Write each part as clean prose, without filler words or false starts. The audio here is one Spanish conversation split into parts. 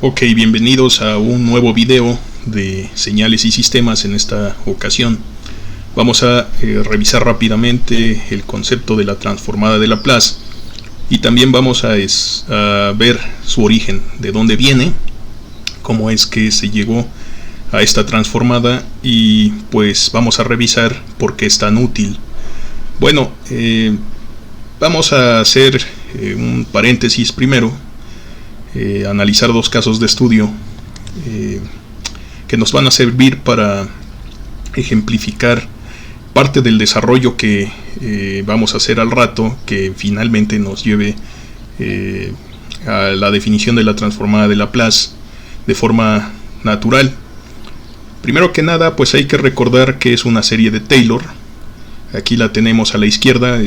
Ok, bienvenidos a un nuevo video de señales y sistemas. En esta ocasión vamos a revisar rápidamente el concepto de la transformada de Laplace y también vamos a ver su origen, de dónde viene, cómo es que se llegó a esta transformada y pues vamos a revisar por qué es tan útil. Bueno, vamos a hacer un paréntesis primero. Analizar dos casos de estudio que nos van a servir para ejemplificar parte del desarrollo que vamos a hacer al rato, que finalmente nos lleve a la definición de la transformada de Laplace de forma natural. Primero que nada, pues hay que recordar que es una serie de Taylor. Aquí la tenemos a la izquierda,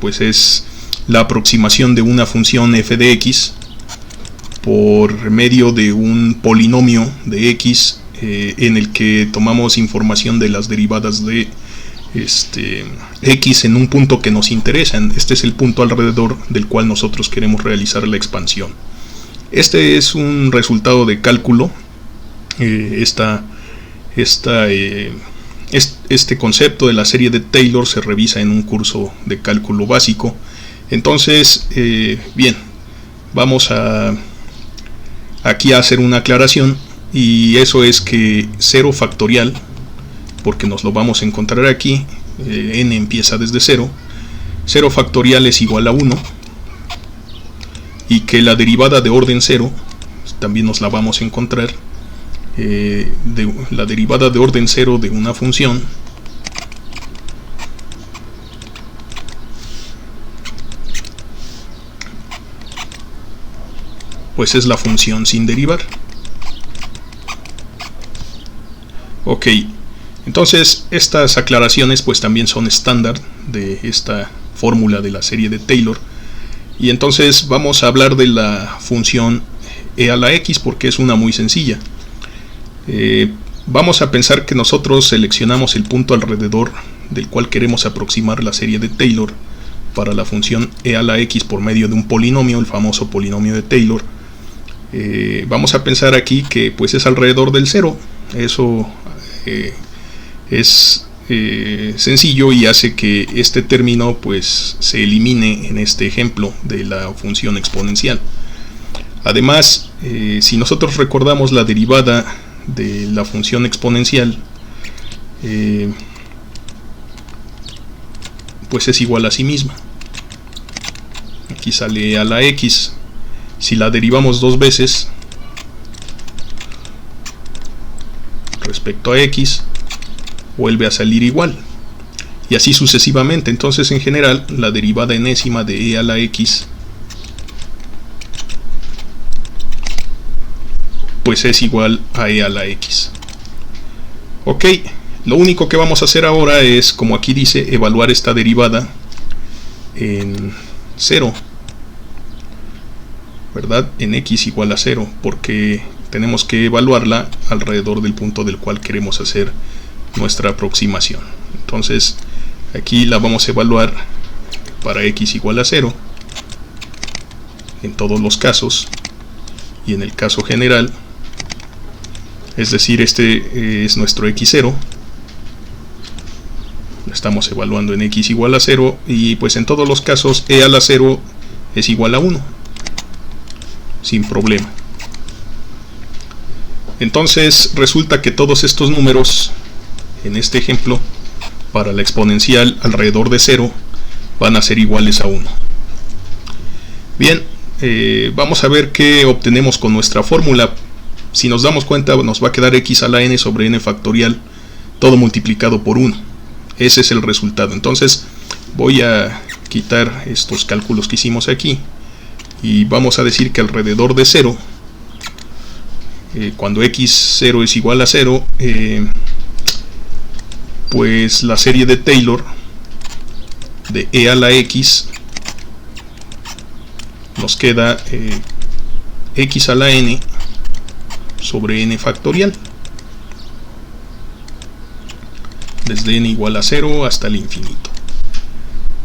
pues es la aproximación de una función f de x por medio de un polinomio de x en el que tomamos información de las derivadas de x en un punto que nos interesa. Este es el punto alrededor del cual nosotros queremos realizar la expansión. Este es un resultado de cálculo. Este concepto de la serie de Taylor se revisa en un curso de cálculo básico. Entonces, bien, vamos aquí a hacer una aclaración, y eso es que 0 factorial, porque nos lo vamos a encontrar aquí, n empieza desde 0, 0 factorial es igual a 1, y que la derivada de orden 0 también nos la vamos a encontrar, la derivada de orden 0 de una función pues es la función sin derivar. Ok, entonces estas aclaraciones pues también son estándar de esta fórmula de la serie de Taylor, y entonces vamos a hablar de la función e a la x porque es una muy sencilla. Vamos a pensar que nosotros seleccionamos el punto alrededor del cual queremos aproximar la serie de Taylor para la función e a la x por medio de un polinomio, el famoso polinomio de Taylor. Vamos a pensar aquí que pues es alrededor del 0. Eso es sencillo y hace que este término pues se elimine en este ejemplo de la función exponencial. Además, si nosotros recordamos la derivada de la función exponencial, pues es igual a sí misma. Aquí sale a la x. Si la derivamos dos veces respecto a x, vuelve a salir igual, y así sucesivamente. Entonces, en general, la derivada enésima de e a la x pues es igual a e a la x. Ok, lo único que vamos a hacer ahora es, como aquí dice, evaluar esta derivada en 0, ¿verdad? En x igual a 0, porque tenemos que evaluarla alrededor del punto del cual queremos hacer nuestra aproximación. Entonces aquí la vamos a evaluar para x igual a 0 en todos los casos, y en el caso general, es decir, este es nuestro x0, lo estamos evaluando en x igual a 0, y pues en todos los casos e a la 0 es igual a 1 sin problema. Entonces resulta que todos estos números en este ejemplo para la exponencial alrededor de 0 van a ser iguales a 1. Bien, vamos a ver qué obtenemos con nuestra fórmula. Si nos damos cuenta, nos va a quedar x a la n sobre n factorial, todo multiplicado por 1. Ese es el resultado. Entonces voy a quitar estos cálculos que hicimos aquí, y vamos a decir que alrededor de 0, cuando x0 es igual a 0, pues la serie de Taylor de e a la x nos queda x a la n sobre n factorial, desde n igual a 0 hasta el infinito.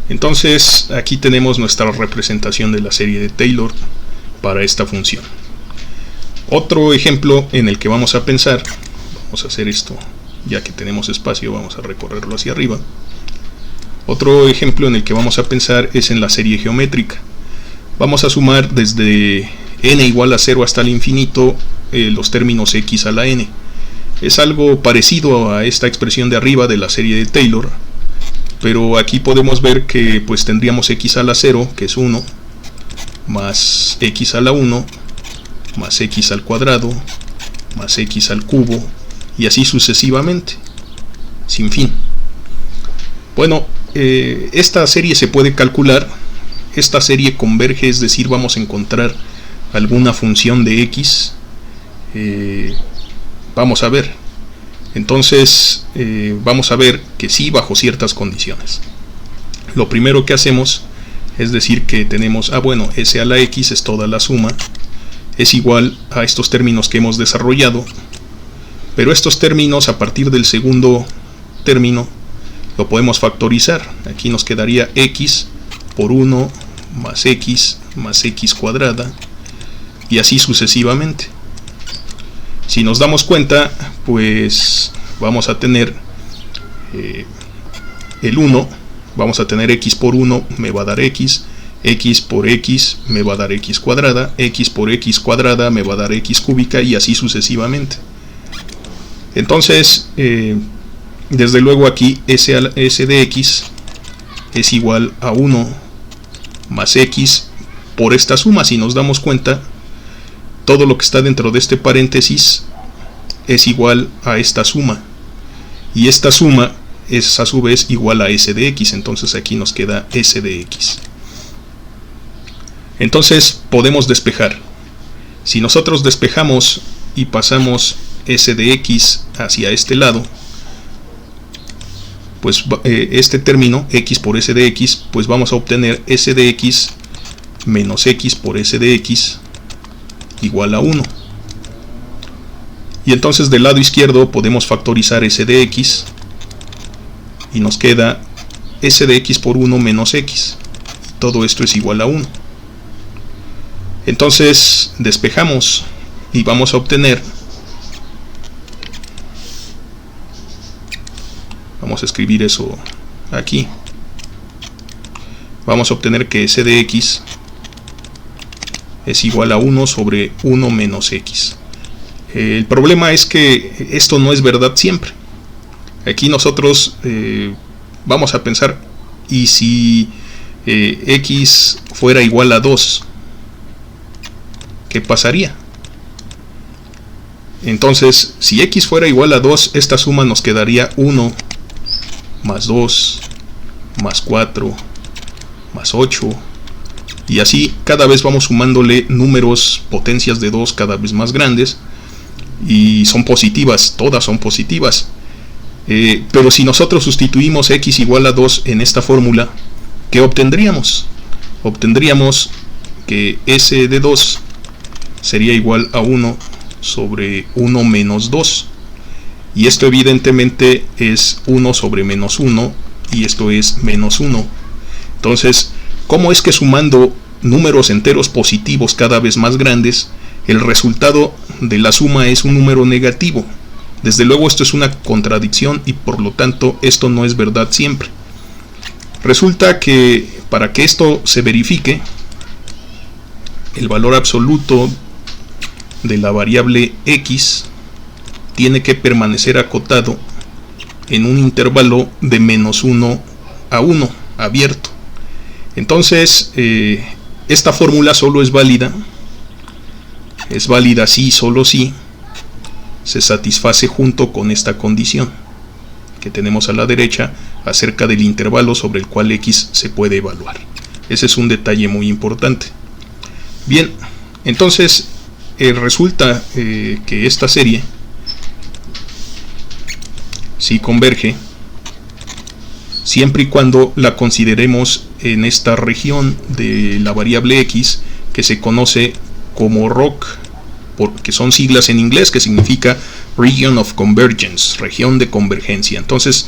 Entonces aquí tenemos nuestra representación de la serie de Taylor para esta función. Otro ejemplo en el que vamos a pensar, vamos a hacer esto, ya que tenemos espacio, vamos a recorrerlo hacia arriba. Otro ejemplo en el que vamos a pensar es en la serie geométrica. Vamos a sumar desde n igual a 0 hasta el infinito los términos x a la n. Es algo parecido a esta expresión de arriba de la serie de Taylor, pero aquí podemos ver que pues tendríamos x a la 0, que es 1, más x a la 1, más x al cuadrado, más x al cubo, y así sucesivamente, sin fin. Bueno, esta serie se puede calcular, esta serie converge, es decir, vamos a encontrar alguna función de x, vamos a ver. Entonces vamos a ver que sí, bajo ciertas condiciones. Lo primero que hacemos es decir que tenemos, bueno, s a la x es toda la suma, es igual a estos términos que hemos desarrollado, pero estos términos a partir del segundo término lo podemos factorizar. Aquí nos quedaría x por 1 más x cuadrada, y así sucesivamente. Si nos damos cuenta, pues vamos a tener el 1, vamos a tener x por 1 me va a dar x, x por x me va a dar x cuadrada, x por x cuadrada me va a dar x cúbica, y así sucesivamente. Entonces, desde luego aquí s de x es igual a 1 más x por esta suma. Si nos damos cuenta, todo lo que está dentro de este paréntesis es igual a esta suma, y esta suma es a su vez igual a s de x. Entonces aquí nos queda s de x. Entonces podemos despejar. Si nosotros despejamos y pasamos s de x hacia este lado, pues este término x por s de x, pues vamos a obtener s de x menos x por s de x igual a 1. Y entonces del lado izquierdo podemos factorizar s de x y nos queda s de x por 1 menos x. Todo esto es igual a 1. Entonces despejamos y vamos a obtener, vamos a escribir eso aquí, vamos a obtener que s de x es igual a 1 sobre 1 menos x. El problema es que esto no es verdad siempre. Aquí nosotros vamos a pensar, ¿y si x fuera igual a 2? ¿Qué pasaría? Entonces, si x fuera igual a 2, esta suma nos quedaría 1 más 2 más 4 más 8, y así cada vez vamos sumándole números, potencias de 2 cada vez más grandes, y son positivas, todas son positivas. Pero si nosotros sustituimos x igual a 2 en esta fórmula, ¿qué obtendríamos? Obtendríamos que s de 2 sería igual a 1 sobre 1 menos 2, y esto evidentemente es 1 sobre menos 1, y esto es menos 1. Entonces, ¿cómo es que sumando números enteros positivos cada vez más grandes, el resultado de la suma es un número negativo? Desde luego esto es una contradicción, y por lo tanto esto no es verdad siempre. Resulta que para que esto se verifique, el valor absoluto de la variable x tiene que permanecer acotado en un intervalo de menos 1 a 1 abierto. Entonces esta fórmula solo es válida si, solo si se satisface junto con esta condición que tenemos a la derecha acerca del intervalo sobre el cual x se puede evaluar. Ese es un detalle muy importante. Bien, entonces resulta que esta serie sí converge siempre y cuando la consideremos en esta región de la variable x que se conoce como ROC, porque son siglas en inglés que significa Region of Convergence, región de convergencia. Entonces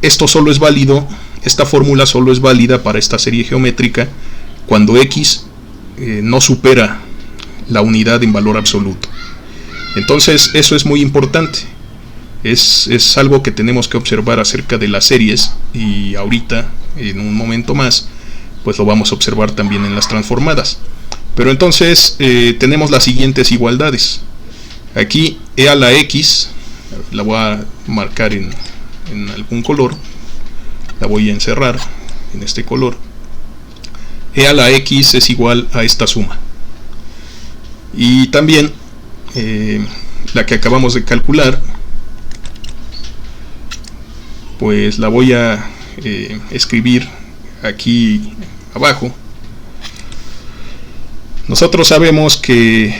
esto solo es válido, esta fórmula solo es válida para esta serie geométrica cuando x no supera la unidad en valor absoluto. Entonces eso es muy importante. Es algo que tenemos que observar acerca de las series, y ahorita, en un momento más, pues lo vamos a observar también en las transformadas. Pero entonces tenemos las siguientes igualdades. Aquí e a la x, la voy a marcar en algún color, la voy a encerrar en este color. E a la x es igual a esta suma. Y también la que acabamos de calcular, pues la voy a escribir aquí abajo. Nosotros sabemos que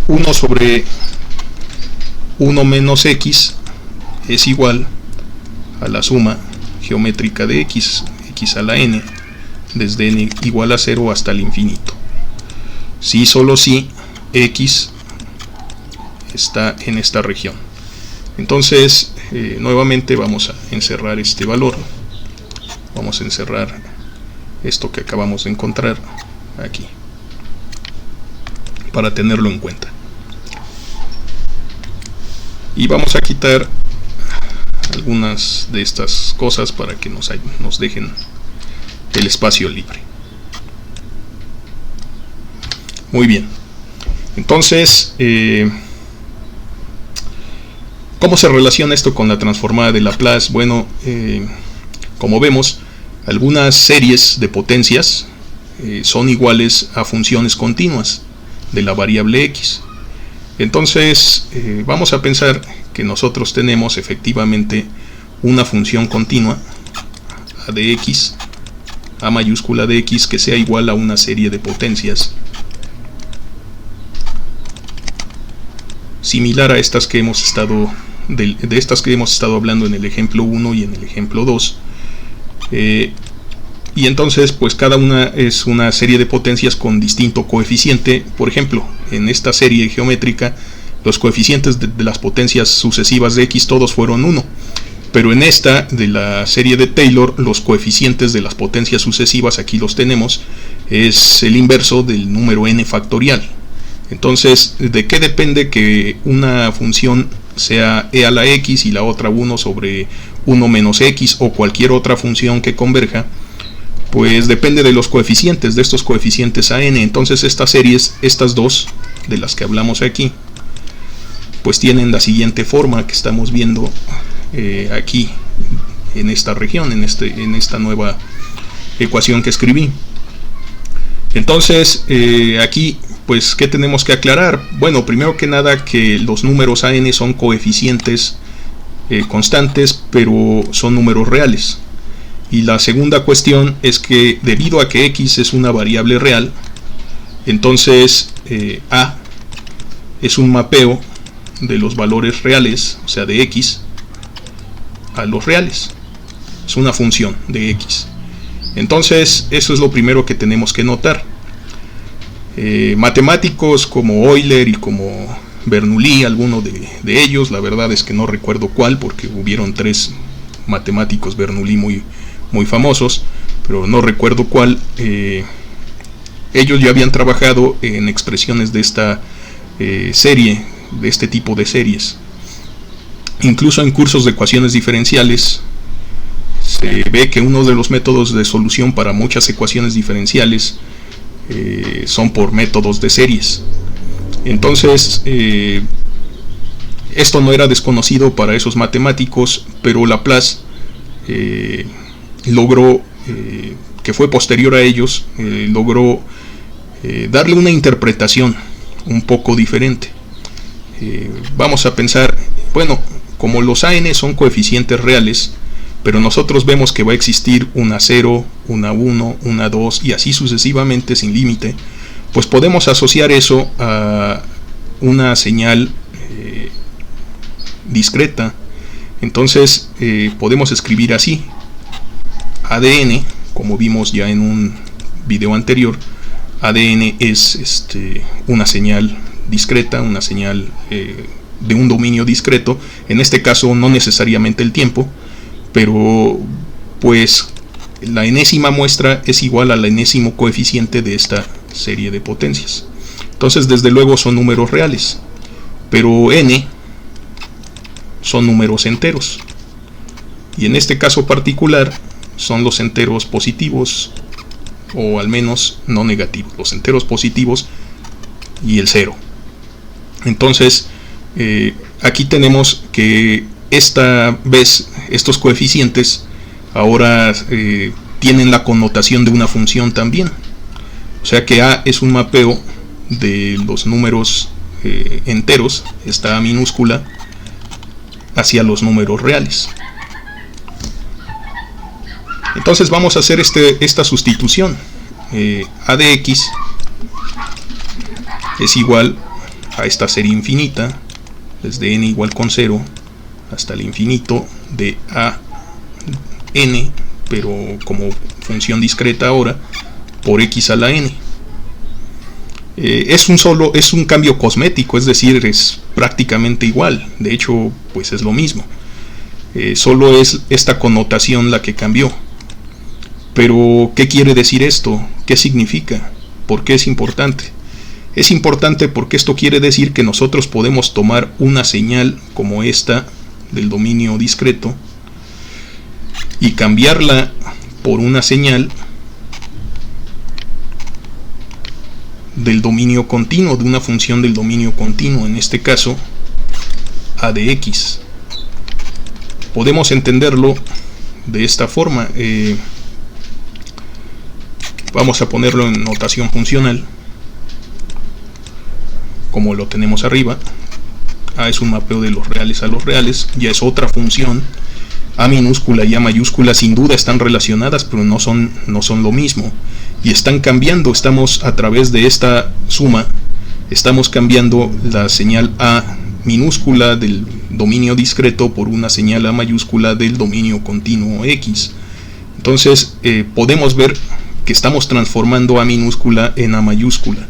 1 sobre 1 menos x es igual a la suma geométrica de x a la n, desde n igual a 0 hasta el infinito. Si solo si x está en esta región. Entonces nuevamente vamos a encerrar este valor, vamos a encerrar esto que acabamos de encontrar aquí para tenerlo en cuenta, y vamos a quitar algunas de estas cosas para que nos dejen el espacio libre. Muy bien, entonces ¿cómo se relaciona esto con la transformada de Laplace? Bueno, como vemos, algunas series de potencias son iguales a funciones continuas de la variable x. Entonces vamos a pensar que nosotros tenemos efectivamente una función continua, a de x, a mayúscula de x, que sea igual a una serie de potencias similar a estas que hemos estado de estas que hemos estado hablando en el ejemplo 1 y en el ejemplo 2. Y entonces pues cada una es una serie de potencias con distinto coeficiente. Por ejemplo, en esta serie geométrica los coeficientes de las potencias sucesivas de x todos fueron 1, pero en esta de la serie de Taylor los coeficientes de las potencias sucesivas, aquí los tenemos, es el inverso del número n factorial. Entonces, ¿de qué depende que una función sea e a la x y la otra 1 sobre 1 menos x o cualquier otra función que converja? Pues depende de los coeficientes, de estos coeficientes a n. Entonces estas series, estas dos de las que hablamos aquí, pues tienen la siguiente forma que estamos viendo aquí en esta región, en esta nueva ecuación que escribí. Entonces aquí pues ¿qué tenemos que aclarar? Bueno, primero que nada que los números a n son coeficientes constantes, pero son números reales. Y la segunda cuestión es que debido a que x es una variable real, entonces a es un mapeo de los valores reales, o sea de x, a los reales. Es una función de x. Entonces eso es lo primero que tenemos que notar. Matemáticos como Euler y como Bernoulli, alguno de ellos, la verdad es que no recuerdo cuál, porque hubieron 3 matemáticos Bernoulli muy famosos, pero no recuerdo cuál. Ellos ya habían trabajado en expresiones de esta serie, de este tipo de series. Incluso en cursos de ecuaciones diferenciales se ve que uno de los métodos de solución para muchas ecuaciones diferenciales son por métodos de series. Entonces esto no era desconocido para esos matemáticos, pero Laplace logró, que fue posterior a ellos, logró darle una interpretación un poco diferente. Vamos a pensar, bueno, como los AN son coeficientes reales, pero nosotros vemos que va a existir una 0, una 1, una 2 y así sucesivamente sin límite, pues podemos asociar eso a una señal discreta. Entonces podemos escribir así: AdN, como vimos ya en un video anterior, AdN es una señal discreta, una señal de un dominio discreto, en este caso no necesariamente el tiempo, pero pues la enésima muestra es igual al enésimo coeficiente de esta serie de potencias. Entonces, desde luego son números reales, pero n son números enteros, y en este caso particular son los enteros positivos, o al menos no negativos, los enteros positivos y el 0. Entonces, aquí tenemos que esta vez estos coeficientes ahora tienen la connotación de una función también. O sea que A es un mapeo de los números enteros, esta A minúscula, hacia los números reales. Entonces vamos a hacer esta sustitución. A de x es igual a esta serie infinita, desde n igual con 0 hasta el infinito de a n, pero como función discreta ahora, por x a la n. Es un cambio cosmético, es decir, es prácticamente igual. De hecho, pues es lo mismo. Solo es esta connotación la que cambió. Pero, ¿qué quiere decir esto? ¿Qué significa? ¿Por qué es importante? Es importante porque esto quiere decir que nosotros podemos tomar una señal como esta del dominio discreto y cambiarla por una señal del dominio continuo, de una función del dominio continuo, en este caso a de x. Podemos entenderlo de esta forma. Vamos a ponerlo en notación funcional, como lo tenemos arriba. A es un mapeo de los reales a los reales, ya es otra función. A minúscula y A mayúscula sin duda están relacionadas, pero no son lo mismo, y están cambiando. Estamos a través de esta suma, estamos cambiando la señal A minúscula del dominio discreto por una señal A mayúscula del dominio continuo x. Entonces podemos ver que estamos transformando A minúscula en A mayúscula.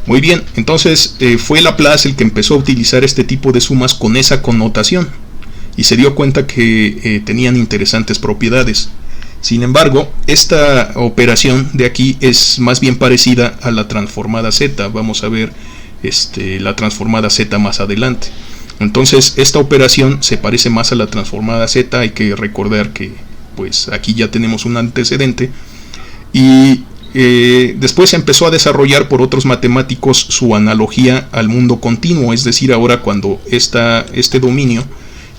Muy bien, entonces fue Laplace el que empezó a utilizar este tipo de sumas con esa connotación y se dio cuenta que tenían interesantes propiedades. Sin embargo, esta operación de aquí es más bien parecida a la transformada z. Vamos a ver la transformada z más adelante. Entonces esta operación se parece más a la transformada z. Hay que recordar que pues aquí ya tenemos un antecedente, y después se empezó a desarrollar por otros matemáticos su analogía al mundo continuo, es decir, ahora cuando este dominio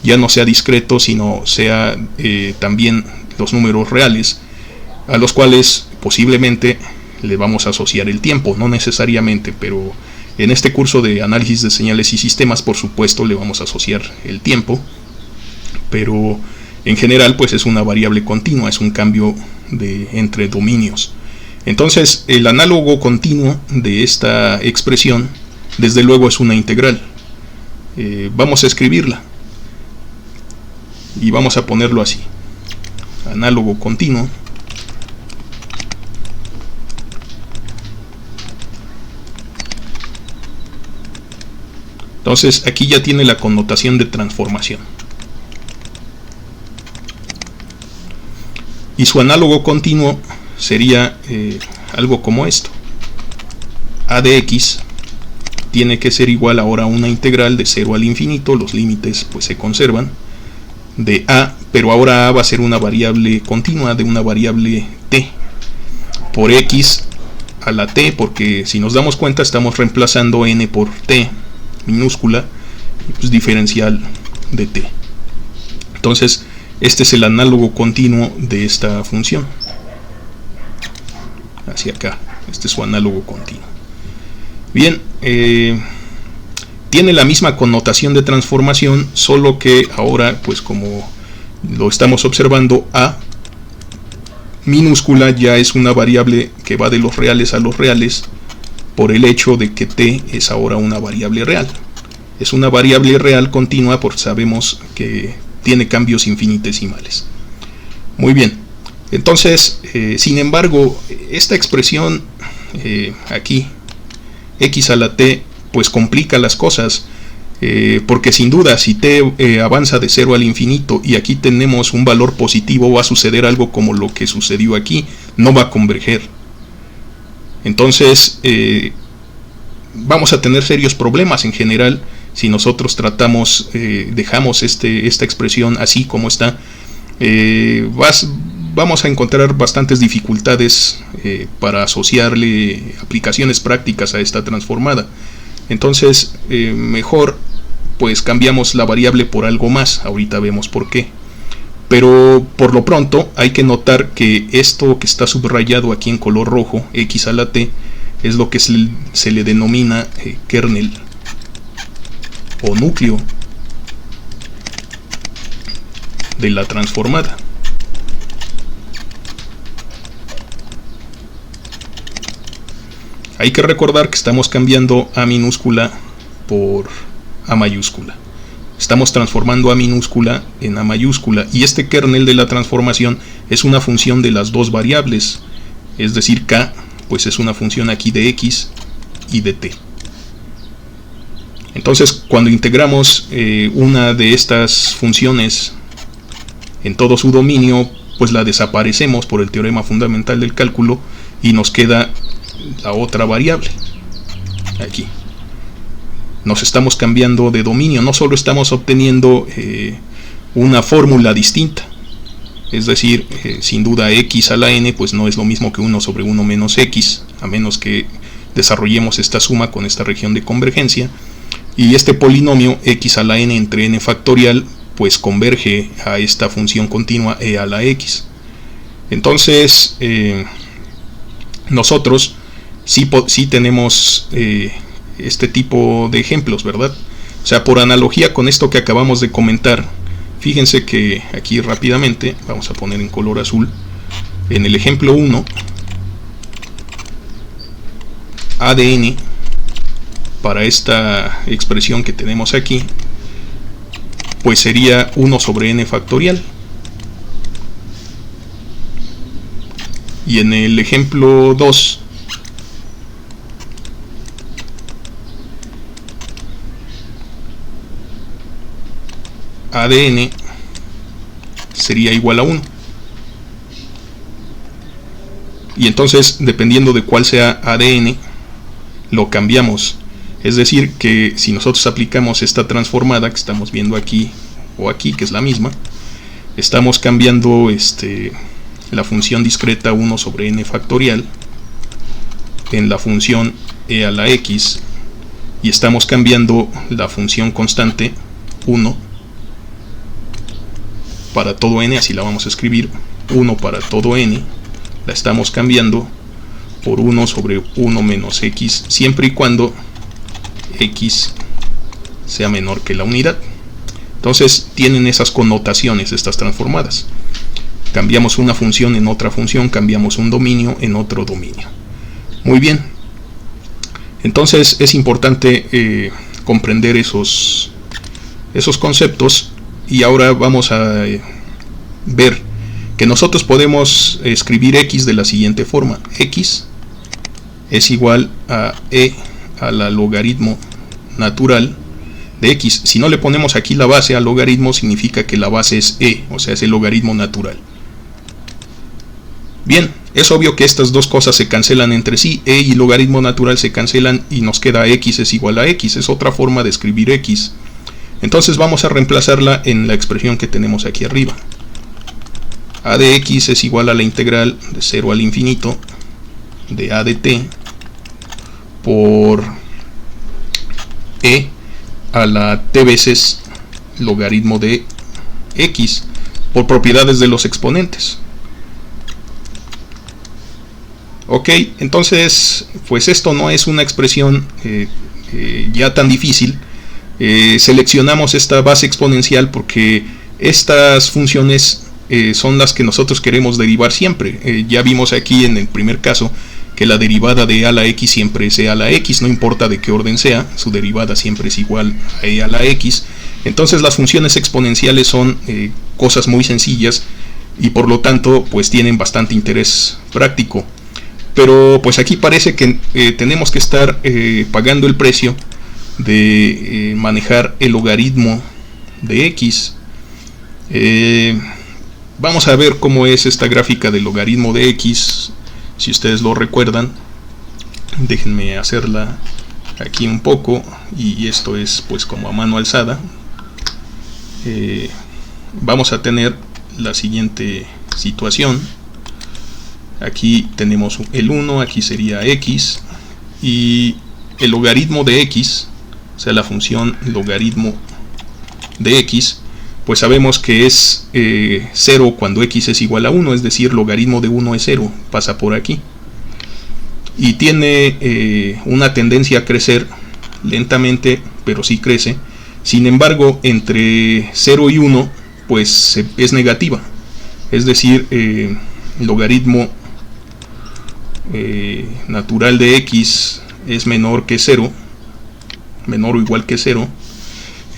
ya no sea discreto, sino sea también los números reales, a los cuales posiblemente le vamos a asociar el tiempo, no necesariamente, pero en este curso de análisis de señales y sistemas, por supuesto, le vamos a asociar el tiempo, pero en general pues es una variable continua, es un cambio entre dominios. Entonces el análogo continuo de esta expresión desde luego es una integral. Vamos a escribirla y vamos a ponerlo así: análogo continuo entonces aquí ya tiene la connotación de transformación. Y su análogo continuo sería algo como esto: a de x tiene que ser igual ahora a una integral de 0 al infinito, los límites pues se conservan, de a, pero ahora a va a ser una variable continua de una variable t, por x a la t, porque si nos damos cuenta estamos reemplazando n por t minúscula, pues diferencial de t. Entonces este es el análogo continuo de esta función. Hacia acá, este es su análogo continuo. Bien, tiene la misma connotación de transformación, solo que ahora, pues como lo estamos observando, a minúscula ya es una variable que va de los reales a los reales, por el hecho de que t es ahora una variable real. Es una variable real continua porque sabemos que tiene cambios infinitesimales. Muy bien, entonces, sin embargo, esta expresión aquí, x a la t, pues complica las cosas, porque sin duda si t avanza de 0 al infinito y aquí tenemos un valor positivo, va a suceder algo como lo que sucedió aquí, no va a converger. Entonces vamos a tener serios problemas en general si nosotros dejamos esta expresión así como está. Vamos a encontrar bastantes dificultades para asociarle aplicaciones prácticas a esta transformada. Entonces mejor pues cambiamos la variable por algo más. Ahorita vemos por qué. Pero por lo pronto hay que notar que esto que está subrayado aquí en color rojo, x a la t, es lo que se le denomina kernel o núcleo de la transformada. Hay que recordar que estamos cambiando A minúscula por A mayúscula. Estamos transformando A minúscula en A mayúscula, y este kernel de la transformación es una función de las dos variables, es decir, k pues es una función aquí de x y de t. Entonces cuando integramos una de estas funciones en todo su dominio, pues la desaparecemos por el teorema fundamental del cálculo y nos queda la otra variable aquí. Nos estamos cambiando de dominio, no solo estamos obteniendo una fórmula distinta, es decir, sin duda x a la n pues no es lo mismo que 1 sobre 1 menos x, a menos que desarrollemos esta suma con esta región de convergencia, y este polinomio x a la n entre n factorial pues converge a esta función continua e a la x. Entonces nosotros sí tenemos este tipo de ejemplos, ¿verdad? O sea, por analogía con esto que acabamos de comentar, fíjense que aquí rápidamente, vamos a poner en color azul, en el ejemplo 1, A de n, para esta expresión que tenemos aquí, pues sería 1 sobre n factorial. Y en el ejemplo 2, A de n sería igual a 1. Y entonces, dependiendo de cuál sea A de n, lo cambiamos. Es decir, que si nosotros aplicamos esta transformada que estamos viendo aquí o aquí, que es la misma, estamos cambiando la función discreta 1 sobre n factorial en la función e a la x, y estamos cambiando la función constante 1 para todo n, así la vamos a escribir, 1 para todo n, la estamos cambiando por 1 sobre 1 menos x, siempre y cuando x sea menor que la unidad. Entonces tienen esas connotaciones estas transformadas. Cambiamos una función en otra función, cambiamos un dominio en otro dominio. Muy bien. Entonces es importante comprender esos conceptos, y ahora vamos a ver que nosotros podemos escribir x de la siguiente forma. X es igual a e a la logaritmo natural de x. Si no le ponemos aquí la base al logaritmo, significa que la base es e, o sea, es el logaritmo natural. Bien, es obvio que estas dos cosas se cancelan entre sí, e y logaritmo natural se cancelan y nos queda x es igual a x, es otra forma de escribir x. Entonces vamos a reemplazarla en la expresión que tenemos aquí arriba. A de x es igual a la integral de 0 al infinito de a de t por e a la t veces logaritmo de x por propiedades de los exponentes. Ok, entonces pues esto no es una expresión ya tan difícil. Seleccionamos esta base exponencial porque estas funciones son las que nosotros queremos derivar siempre. Ya vimos aquí en el primer caso que la derivada de a la x siempre es e a la x, no importa de qué orden sea, su derivada siempre es igual a e a la x. Entonces las funciones exponenciales son cosas muy sencillas y por lo tanto pues tienen bastante interés práctico. Pero pues aquí parece que tenemos que estar pagando el precio de manejar el logaritmo de x. Vamos a ver cómo es esta gráfica del logaritmo de x. Si ustedes lo recuerdan, Déjenme hacerla aquí un poco, y esto es pues como a mano alzada. Vamos a tener la siguiente situación. Aquí tenemos el 1, aquí sería x, y el logaritmo de x, o sea la función logaritmo de x, pues sabemos que es 0 cuando x es igual a 1, es decir, logaritmo de 1 es 0, pasa por aquí. Y tiene una tendencia a crecer lentamente, pero sí crece. Sin embargo, entre 0 y 1, pues es negativa. Es decir, el logaritmo natural de x es menor que 0, menor o igual que 0,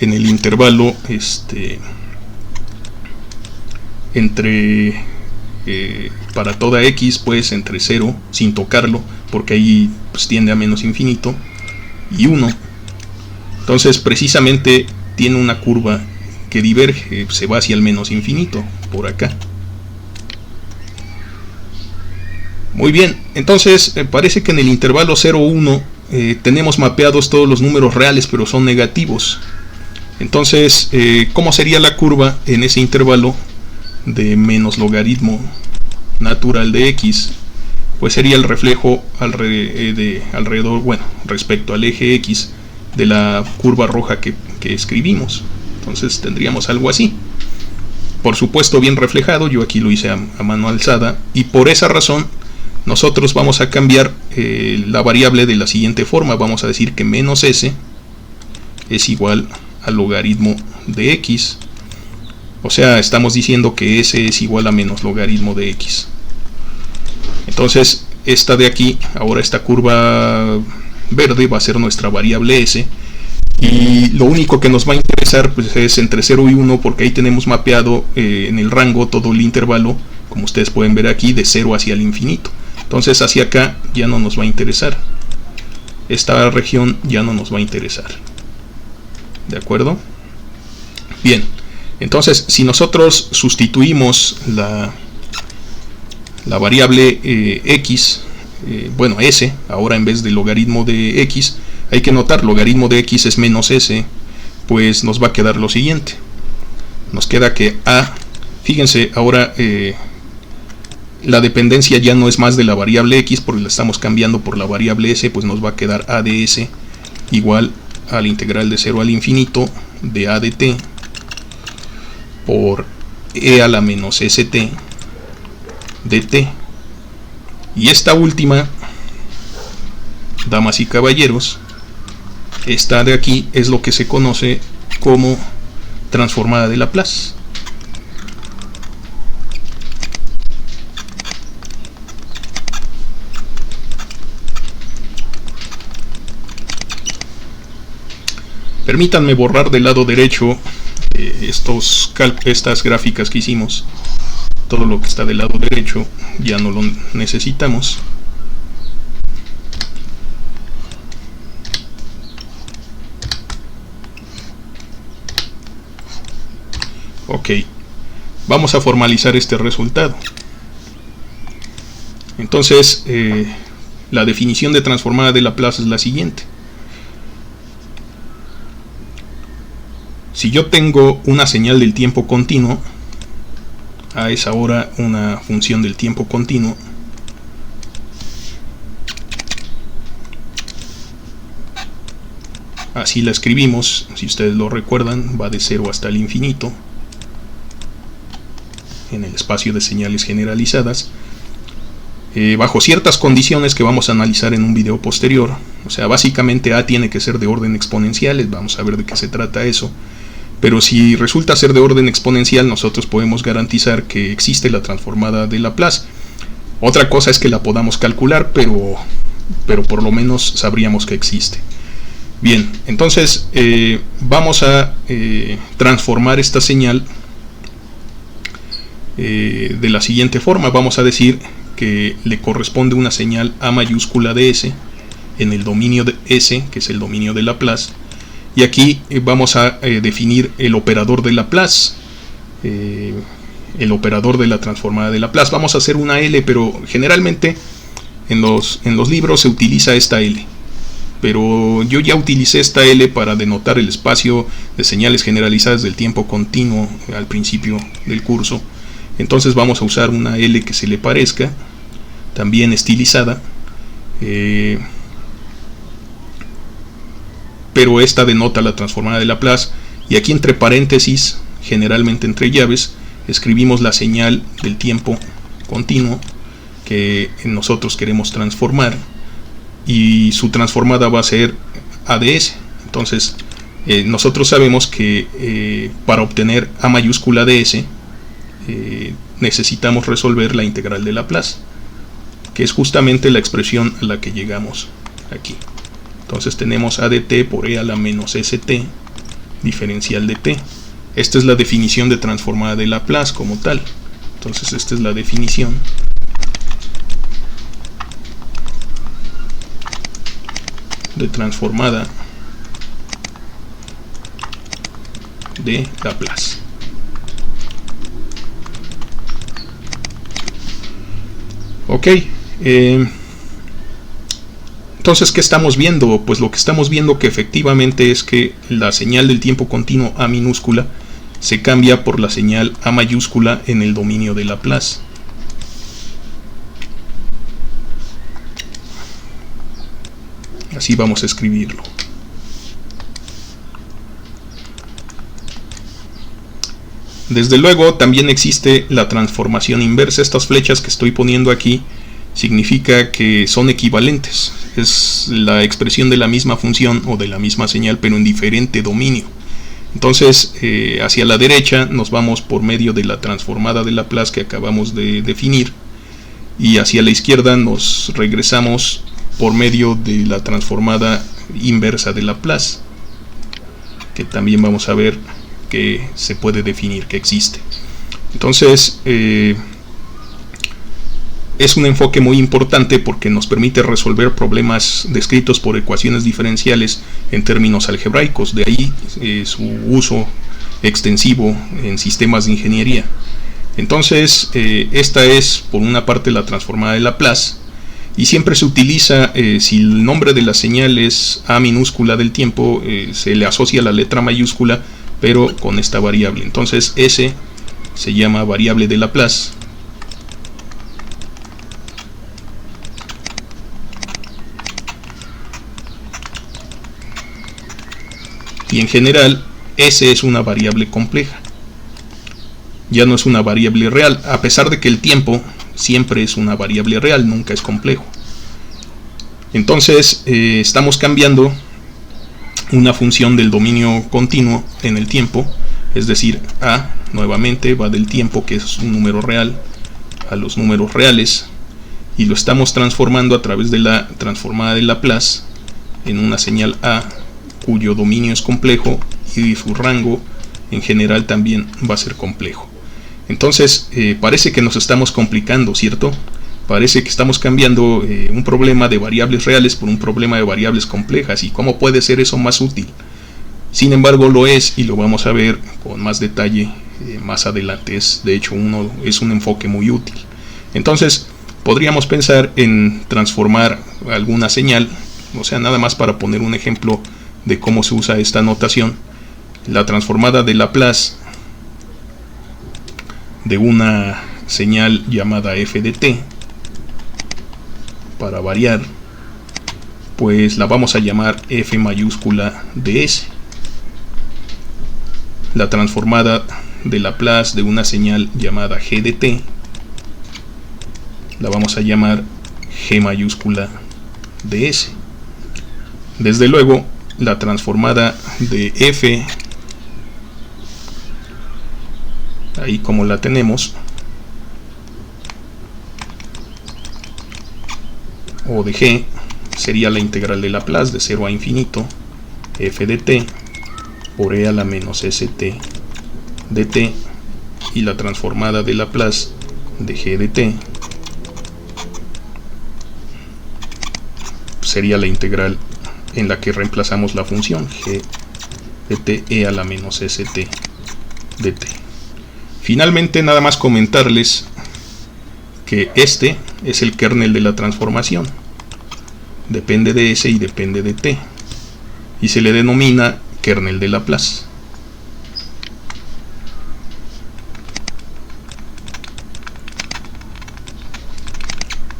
en el intervalo entre para toda x, pues entre 0 sin tocarlo, porque ahí pues tiende a menos infinito, y 1. Entonces precisamente tiene una curva que diverge, se va hacia el menos infinito, por acá. Muy bien, entonces parece que en el intervalo 0, 1 tenemos mapeados todos los números reales, pero son negativos. Entonces, ¿cómo sería la curva en ese intervalo de menos logaritmo natural de x? Pues sería el reflejo alrededor, bueno, respecto al eje x de la curva roja que escribimos. Entonces tendríamos algo así. Por supuesto bien reflejado, yo aquí lo hice a mano alzada, y por esa razón nosotros vamos a cambiar la variable de la siguiente forma. Vamos a decir que menos s es igual al logaritmo de x. O sea, estamos diciendo que s es igual a menos logaritmo de x. Entonces, esta de aquí, ahora esta curva verde, va a ser nuestra variable s. Y lo único que nos va a interesar pues, es entre 0 y 1, porque ahí tenemos mapeado en el rango todo el intervalo, como ustedes pueden ver aquí, de 0 hacia el infinito. Entonces hacia acá ya no nos va a interesar. Esta región ya no nos va a interesar. ¿De acuerdo? Bien, entonces si nosotros sustituimos la variable x, bueno, s, ahora en vez de logaritmo de x, hay que notar, logaritmo de x es menos s, pues nos va a quedar lo siguiente. Nos queda que a, fíjense, ahora la dependencia ya no es más de la variable x, porque la estamos cambiando por la variable s, pues nos va a quedar a de s igual a la integral de 0 al infinito de a de t por e a la menos st de t. Y esta última, damas y caballeros, esta de aquí es lo que se conoce como transformada de Laplace. Permítanme borrar del lado derecho estas gráficas que hicimos. Todo lo que está del lado derecho ya no lo necesitamos. Ok, vamos a formalizar este resultado. Entonces, la definición de transformada de Laplace es la siguiente. Si yo tengo una señal del tiempo continuo, a es ahora una función del tiempo continuo, así la escribimos, si ustedes lo recuerdan, va de 0 hasta el infinito en el espacio de señales generalizadas, bajo ciertas condiciones que vamos a analizar en un video posterior. O sea, básicamente a tiene que ser de orden exponencial, vamos a ver de qué se trata eso. Pero si resulta ser de orden exponencial, nosotros podemos garantizar que existe la transformada de Laplace. Otra cosa es que la podamos calcular, pero por lo menos sabríamos que existe. Bien, entonces vamos a transformar esta señal de la siguiente forma. Vamos a decir que le corresponde una señal a mayúscula de s en el dominio de s, que es el dominio de Laplace. Y aquí vamos a definir el operador de Laplace, el operador de la transformada de Laplace. Vamos a hacer una L, pero generalmente En los libros se utiliza esta L, pero yo ya utilicé esta L para denotar el espacio de señales generalizadas del tiempo continuo al principio del curso. Entonces vamos a usar una L que se le parezca, también estilizada, pero esta denota la transformada de Laplace, y aquí entre paréntesis, generalmente entre llaves, escribimos la señal del tiempo continuo que nosotros queremos transformar, y su transformada va a ser AdS. Entonces nosotros sabemos que para obtener A mayúscula ds necesitamos resolver la integral de Laplace, que es justamente la expresión a la que llegamos aquí. Entonces tenemos A de t por e a la menos st diferencial de t. Esta es la definición de transformada de Laplace como tal. Entonces esta es la definición de transformada de Laplace. Ok, entonces, ¿qué estamos viendo? Pues lo que estamos viendo que efectivamente es que la señal del tiempo continuo A minúscula se cambia por la señal A mayúscula en el dominio de Laplace. Así vamos a escribirlo. Desde luego también existe la transformación inversa. Estas flechas que estoy poniendo aquí significa que son equivalentes. Es la expresión de la misma función o de la misma señal, pero en diferente dominio. Entonces, hacia la derecha nos vamos por medio de la transformada de Laplace que acabamos de definir, y hacia la izquierda nos regresamos por medio de la transformada inversa de Laplace, que también vamos a ver que se puede definir, que existe. Entonces, es un enfoque muy importante porque nos permite resolver problemas descritos por ecuaciones diferenciales en términos algebraicos. De ahí su uso extensivo en sistemas de ingeniería. Entonces, esta es por una parte la transformada de Laplace, y siempre se utiliza, si el nombre de la señal es A minúscula del tiempo, se le asocia la letra mayúscula, pero con esta variable. Entonces S se llama variable de Laplace, y en general S es una variable compleja, ya no es una variable real, a pesar de que el tiempo siempre es una variable real, nunca es complejo. Entonces estamos cambiando una función del dominio continuo en el tiempo, es decir, A nuevamente va del tiempo, que es un número real, a los números reales, y lo estamos transformando a través de la transformada de Laplace en una señal A cuyo dominio es complejo y su rango en general también va a ser complejo. Entonces parece que nos estamos complicando, ¿cierto? Parece que estamos cambiando un problema de variables reales por un problema de variables complejas, y ¿cómo puede ser eso más útil? Sin embargo lo es, y lo vamos a ver con más detalle más adelante. De hecho es un enfoque muy útil. Entonces podríamos pensar en transformar alguna señal, o sea, nada más para poner un ejemplo de cómo se usa esta notación. La transformada de Laplace de una señal llamada f de t, para variar, pues la vamos a llamar f mayúscula de s. La transformada de Laplace de una señal llamada g de t la vamos a llamar g mayúscula de s. Desde luego, la transformada de f, ahí como la tenemos, o de g, sería la integral de Laplace de 0 a infinito f de t por e a la menos st de t, y la transformada de Laplace de g de t sería la integral en la que reemplazamos la función g de t e a la menos st de t. Finalmente, nada más comentarles que este es el kernel de la transformación. Depende de S y depende de T. Y se le denomina kernel de Laplace.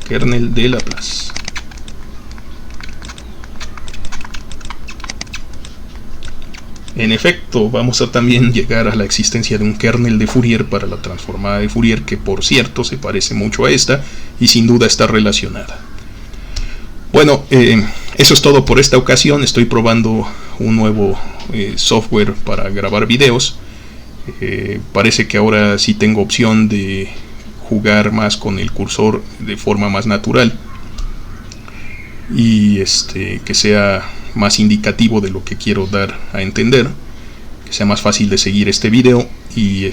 Kernel de Laplace. En efecto, vamos a también llegar a la existencia de un kernel de Fourier para la transformada de Fourier, que por cierto se parece mucho a esta y sin duda está relacionada. Bueno, eso es todo por esta ocasión. Estoy probando un nuevo software para grabar videos. Parece que ahora sí tengo opción de jugar más con el cursor de forma más natural y que sea más indicativo de lo que quiero dar a entender, que sea más fácil de seguir este video y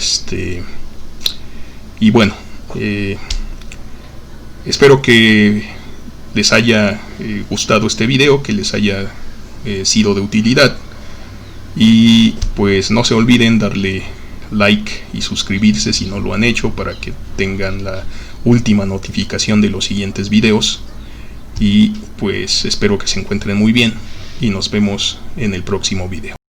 bueno, espero que les haya gustado este video, que les haya sido de utilidad, y pues no se olviden darle like y suscribirse si no lo han hecho, para que tengan la última notificación de los siguientes videos. Y pues espero que se encuentren muy bien y nos vemos en el próximo video.